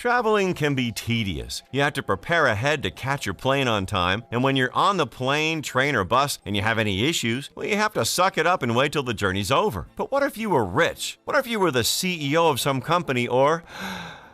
Traveling can be tedious. You have to prepare ahead to catch your plane on time, and when you're on the plane, train, or bus and you have any issues, well, you have to suck it up and wait till the journey's over. But what if you were rich? What if you were the CEO of some company, or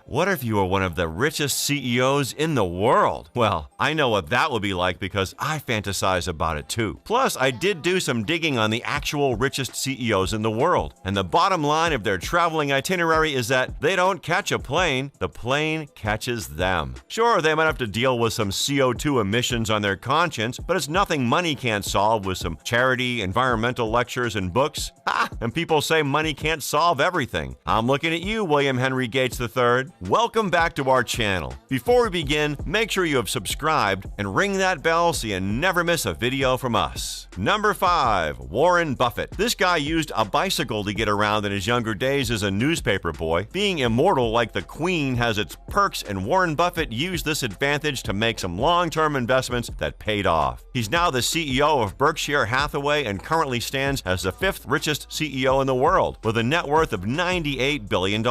what if you were one of the richest CEOs in the world? Well, I know what that would be like because I fantasize about it too. Plus, I did do some digging on the actual richest CEOs in the world. And the bottom line of their traveling itinerary is that they don't catch a plane, the plane catches them. Sure, they might have to deal with some CO2 emissions on their conscience, but it's nothing money can't solve with some charity, environmental lectures, and books. Ha! And people say money can't solve everything. I'm looking at you, William Henry Gates III. Welcome back to our channel. Before we begin, make sure you have subscribed and ring that bell so you never miss a video from us. Number 5. Warren Buffett. This guy used a bicycle to get around in his younger days as a newspaper boy. Being immortal like the Queen has its perks, and Warren Buffett used this advantage to make some long-term investments that paid off. He's now the CEO of Berkshire Hathaway and currently stands as the 5th richest CEO in the world, with a net worth of $98 billion.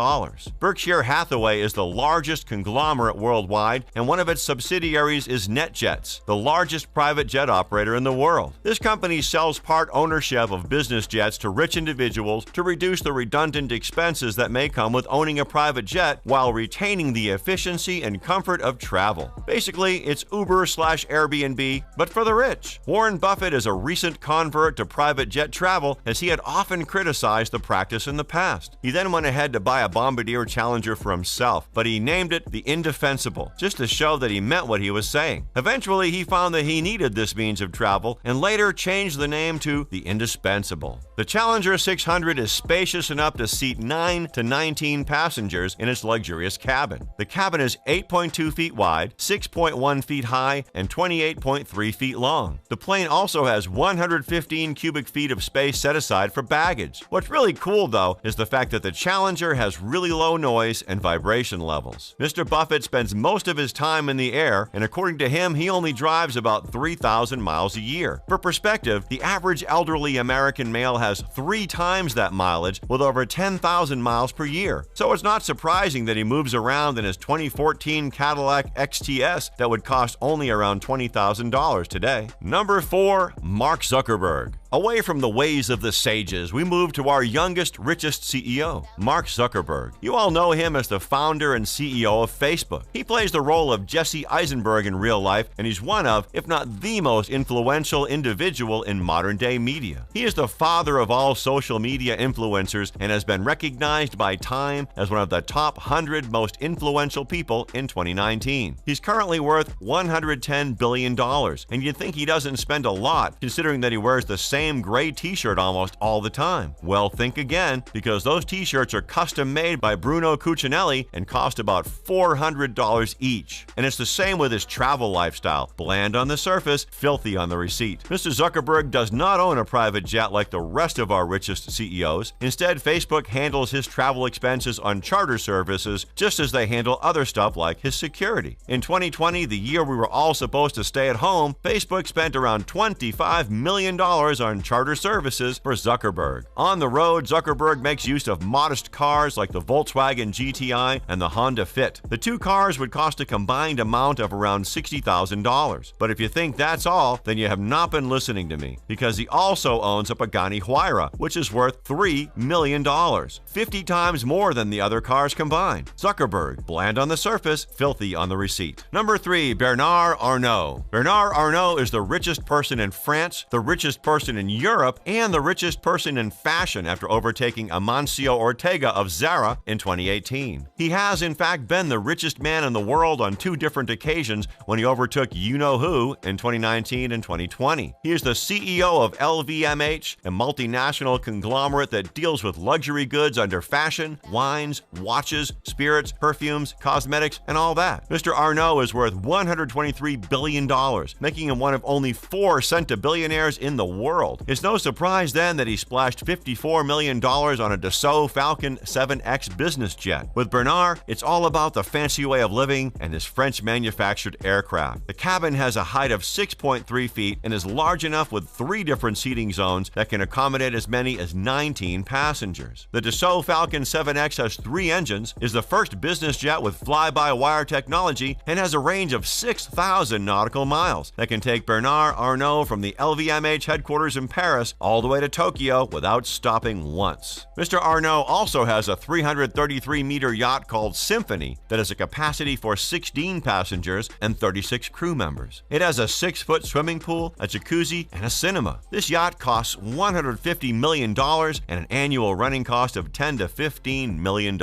Berkshire Hathaway is the largest conglomerate worldwide, and one of its subsidiaries is NetJets, the largest private jet operator in the world. This company sells part ownership of business jets to rich individuals to reduce the redundant expenses that may come with owning a private jet while retaining the efficiency and comfort of travel. Basically, it's Uber/Airbnb, but for the rich. Warren Buffett is a recent convert to private jet travel, as he had often criticized the practice in the past. He then went ahead to buy a Bombardier Challenger for himself, but he named it the Indefensible, just to show that he meant what he was saying. Eventually, he found that he needed this means of travel and later changed the name to the Indispensable. The Challenger 600 is spacious enough to seat 9 to 19 passengers in its luxurious cabin. The cabin is 8.2 feet wide, 6.1 feet high, and 28.3 feet long. The plane also has 115 cubic feet of space set aside for baggage. What's really cool, though, is the fact that the Challenger has really low noise and vibration levels. Mr. Buffett spends most of his time in the air, and according to him, he only drives about 3,000 miles a year. For perspective, the average elderly American male has 3 times that mileage, with over 10,000 miles per year. So it's not surprising that he moves around in his 2014 Cadillac XTS that would cost only around $20,000 today. Number 4. Mark Zuckerberg. Away from the ways of the sages, we move to our youngest, richest CEO, Mark Zuckerberg. You all know him as the founder and CEO of Facebook. He plays the role of Jesse Eisenberg in real life, and he's one of, if not the most influential individual in modern-day media. He is the father of all social media influencers and has been recognized by Time as one of the top 100 most influential people in 2019. He's currently worth $110 billion, and you'd think he doesn't spend a lot, considering that he wears the same gray t-shirt almost all the time. Well, think again, because those t-shirts are custom made by Bruno Cucinelli and cost about $400 each. And it's the same with his travel lifestyle. Bland on the surface, filthy on the receipt. Mr. Zuckerberg does not own a private jet like the rest of our richest CEOs. Instead, Facebook handles his travel expenses on charter services, just as they handle other stuff like his security. In 2020, the year we were all supposed to stay at home, Facebook spent around $25 million on charter services for Zuckerberg. On the road, Zuckerberg makes use of modest cars like the Volkswagen GTI and the Honda Fit. The two cars would cost a combined amount of around $60,000. But if you think that's all, then you have not been listening to me, because he also owns a Pagani Huayra, which is worth $3 million, 50 times more than the other cars combined. Zuckerberg, bland on the surface, filthy on the receipt. Number 3. Bernard Arnault. Bernard Arnault is the richest person in France, the richest person in Europe, and the richest person in fashion after overtaking Amancio Ortega of Zara in 2018. He has, in fact, been the richest man in the world on 2 different occasions when he overtook you-know-who in 2019 and 2020. He is the CEO of LVMH, a multinational conglomerate that deals with luxury goods under fashion, wines, watches, spirits, perfumes, cosmetics, and all that. Mr. Arnault is worth $123 billion, making him one of only 4 centibillionaires in the world. world. It's no surprise then that he splashed $54 million on a Dassault Falcon 7X business jet. With Bernard, it's all about the fancy way of living and his French-manufactured aircraft. The cabin has a height of 6.3 feet and is large enough with 3 different seating zones that can accommodate as many as 19 passengers. The Dassault Falcon 7X has 3 engines, is the first business jet with fly-by-wire technology, and has a range of 6,000 nautical miles that can take Bernard Arnault from the LVMH headquarters in Paris all the way to Tokyo without stopping once. Mr. Arnault also has a 333-meter yacht called Symphony that has a capacity for 16 passengers and 36 crew members. It has a 6-foot swimming pool, a jacuzzi, and a cinema. This yacht costs $150 million and an annual running cost of $10 to $15 million.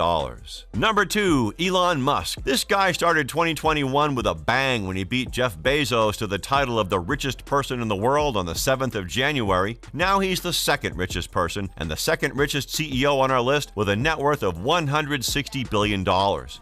Number 2, Elon Musk. This guy started 2021 with a bang when he beat Jeff Bezos to the title of the richest person in the world on the 7th of January. Now he's the second richest person and the second richest CEO on our list with a net worth of $160 billion.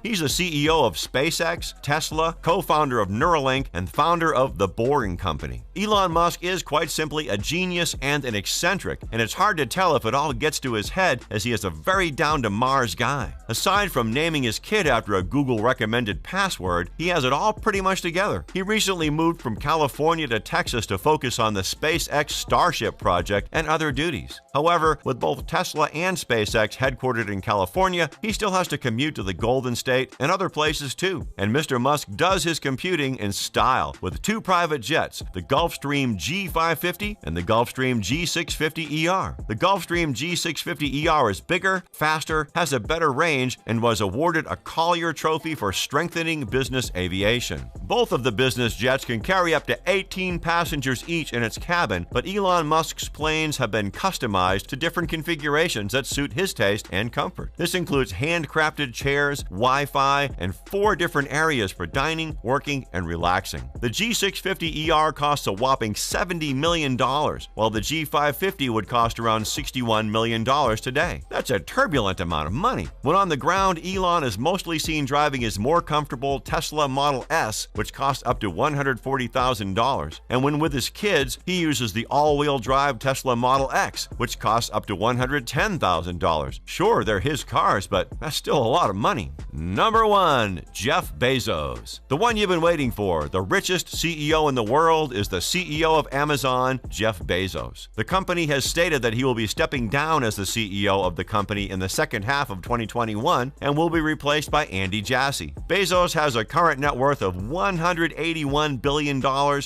He's the CEO of SpaceX, Tesla, co-founder of Neuralink, and founder of The Boring Company. Elon Musk is quite simply a genius and an eccentric, and it's hard to tell if it all gets to his head as he is a very down-to-Mars guy. Aside from naming his kid after a Google-recommended password, he has it all pretty much together. He recently moved from California to Texas to focus on the SpaceX Starship project and other duties. However, with both Tesla and SpaceX headquartered in California, he still has to commute to the Golden State and other places too. And Mr. Musk does his computing in style with 2 private jets, the Gulfstream G550 and the Gulfstream G650ER. The Gulfstream G650ER is bigger, faster, has a better range, and was awarded a Collier Trophy for strengthening business aviation. Both of the business jets can carry up to 18 passengers each in its cabin, but Elon Musk's planes have been customized to different configurations that suit his taste and comfort. This includes handcrafted chairs, Wi-Fi, and 4 different areas for dining, working, and relaxing. The G650ER costs a whopping $70 million, while the G550 would cost around $61 million today. That's a turbulent amount of money. When on the ground, Elon is mostly seen driving his more comfortable Tesla Model S, which costs up to $140,000. And when with his kids, he uses the all-wheel drive Tesla Model X, which costs up to $110,000. Sure, they're his cars, but that's still a lot of money. Number 1, Jeff Bezos. The one you've been waiting for, the richest CEO in the world, is the CEO of Amazon, Jeff Bezos. The company has stated that he will be stepping down as the CEO of the company in the second half of 2021 and will be replaced by Andy Jassy. Bezos has a current net worth of $181 billion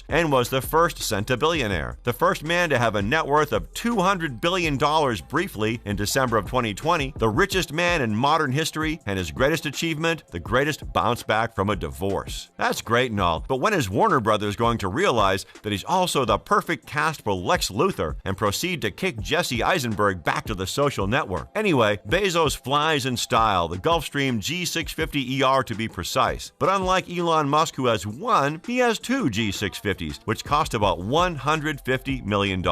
and was the first centabillionaire, the first man to have a net worth of $200 billion briefly in December of 2020, the richest man in modern history, and his greatest achievement, the greatest bounce back from a divorce. That's great and all, but when is Warner Brothers going to realize that he's also the perfect cast for Lex Luthor and proceed to kick Jesse Eisenberg back to the social network? Anyway, Bezos flies in style, the Gulfstream G650ER to be precise. But unlike Elon Musk, who has one, he has 2 G650s, which cost about $150 million.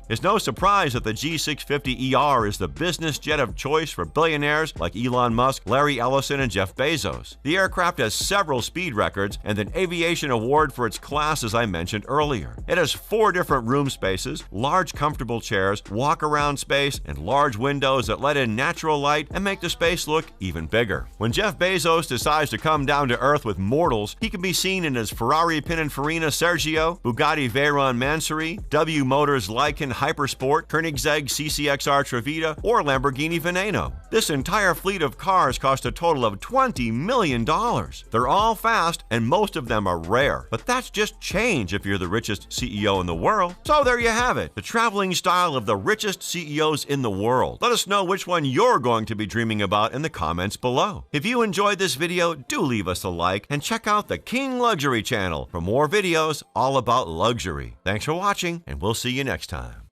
It's no surprise that the G650ER is the business jet of choice for billionaires like Elon Musk, Larry Ellison, and Jeff Bezos. The aircraft has several speed records and an aviation award for its class, as I mentioned earlier. It has 4 different room spaces, large comfortable chairs, walk-around space, and large windows that let in natural light and make the space look even bigger. When Jeff Bezos decides to come down to earth with mortals, he can be seen in his Ferrari Pininfarina Sergio, Bugatti Veyron Mansory, W Motors Lycan Hypersport, Koenigsegg CCXR Trevita, or Lamborghini Veneno. This entire fleet of cars cost a total of $20 million. They're all fast, and most of them are rare. But that's just change if you're the richest CEO in the world. So there you have it, the traveling style of the richest CEOs in the world. Let us know which one you're going to be dreaming about in the comments below. If you enjoyed this video, do leave us a like and check out the King Luxury channel for more videos all about luxury. Thanks for watching, and we'll see you next time.